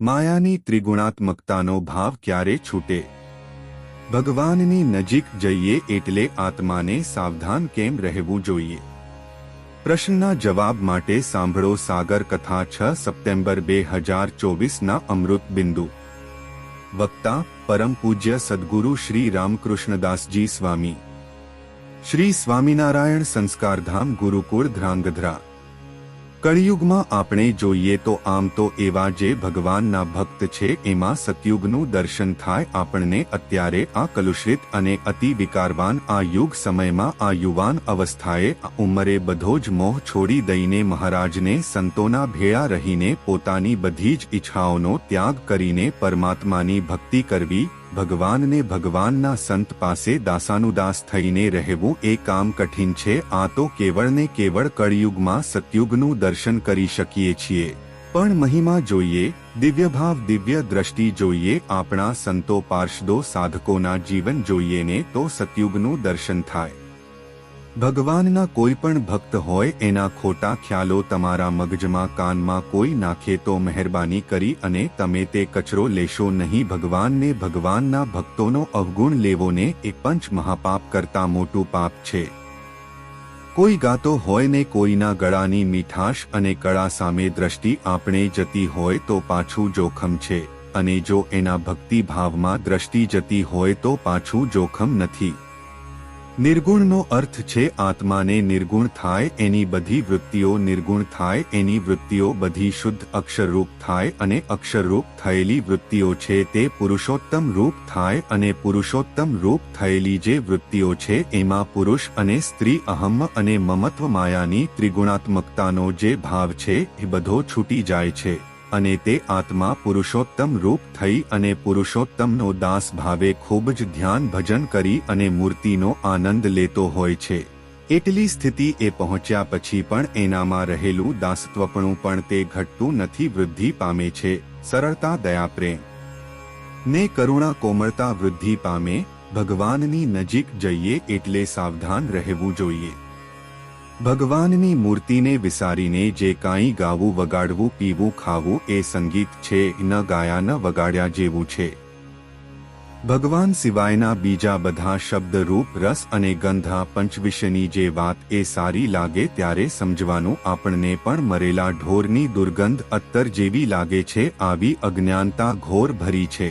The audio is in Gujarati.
માયાની ત્રિગુણાત્મકતાનો ભાવ ક્યારે છૂટે? ભગવાનની નજીક જઈએ એટલે આત્માને સાવધાન કેમ રહેવું જોઈએ? પ્રશ્નના જવાબ માટે સાંભળો સાગર કથા 6 સપ્ટેમ્બર 2024ના અમૃત બિંદુ. વક્તા પરમ પૂજ્ય સદ્ગુરુ શ્રી રામકૃષ્ણદાસજી સ્વામી. શ્રી સ્વામિનારાયણ સંસ્કારધામ ગુરુકુળ ધ્રાંગધ્રા. કળિયુગમાં આપણે જોઈએ તો આમ તો એવા જે ભગવાનના ભક્ત છે એમાં સતયુગનું દર્શન થાય આપણને. અત્યારે આ કલુષિત અને અતિ વિકારવાન આ યુગ સમયમાં આ યુવાન અવસ્થાએ આ ઉંમરે બધો જ મોહ છોડી દઈને મહારાજને સંતોના ભેળા રહીને પોતાની બધી જ ઈચ્છાઓનો ત્યાગ કરીને પરમાત્માની ભક્તિ કરવી, ભગવાનને ભગવાનના સંત પાસે દાસાનુદાસ થઈને રહેવું એ કામ કઠિન છે. આ તો કેવળ ને કેવળ કળિયુગમાં સતયુગનું દર્શન કરી શકીએ છીએ. પણ મહિમા જોઈએ, દિવ્યભાવ દિવ્ય દ્રષ્ટિ જોઈએ, આપણા સંતો પાર્ષદો સાધકોના જીવન જોઈએ ને તો સતયુગનું દર્શન થાય. ભગવાનના કોઈ પણ ભક્ત હોય એના ખોટા ખ્યાલો તમારા મગજમાં કાનમાં કોઈ નાખે તો મહેરબાની કરી અને તમે તે કચરો લેશો નહીં. ભગવાનને ભગવાનના ભક્તોનો અવગુણ લેવો ને એ પંચ મહાપાપ કરતા મોટું પાપ છે. કોઈ ગાતો હોય ને કોઈના ગળાની મીઠાશ અને કળા સામે દ્રષ્ટિ આપણે જતી હોય તો પાછું જોખમ છે, અને જો એના ભક્તિ ભાવમાં દ્રષ્ટિ જતી હોય તો પાછું જોખમ નથી. નિર્ગુણનો અર્થ છે આત્માને નિર્ગુણ થાય, એની બધી વૃત્તિઓ નિર્ગુણ થાય, એની વૃત્તિઓ બધી શુદ્ધ અક્ષરરૂપ થાય, અને અક્ષરરૂપ થયેલી વૃત્તિઓ છે તે પુરુષોત્તમ રૂપ થાય, અને પુરુષોત્તમ રૂપ થયેલી જે વૃત્તિઓ છે એમાં પુરુષ અને સ્ત્રી, અહમ અને મમત્વ માયાની ત્રિગુણાત્મકતાનો જે ભાવ છે એ બધો છૂટી જાય છે, અને તે આત્મા પુરુષોત્તમ રૂપ થઈ અને પુરુષોત્તમનો દાસ ભાવે ખૂબ જ ધ્યાન ભજન કરી અને મૂર્તિનો આનંદ લેતો હોય છે. એટલી સ્થિતિ એ પહોંચ્યા પછી પણ એનામાં રહેલું દાસત્વપણું પણ તે ઘટતું નથી, વૃદ્ધિ પામે છે. સરળતા, દયા, પ્રેમ ને કરુણા કોમળતા વૃદ્ધિ પામે. ભગવાનની નજીક જઈએ એટલે સાવધાન રહેવું જોઈએ. ભગવાનની મૂર્તિને વિસારીને જે કાંઈ ગાવું, વગાડવું, પીવું, ખાવું એ સંગીત છે, ન ગાયા ન વગાડ્યા જેવું છે. ભગવાન સિવાયના બીજા બધા શબ્દ, રૂપ, રસ અને ગંધા પંચ વિશેની જે વાત એ સારી લાગે ત્યારે સમજવાનું. આપણને પણ મરેલા ઢોરની દુર્ગંધ અત્તર જેવી લાગે છે. આવી અજ્ઞાનતા ઘોર ભરી છે.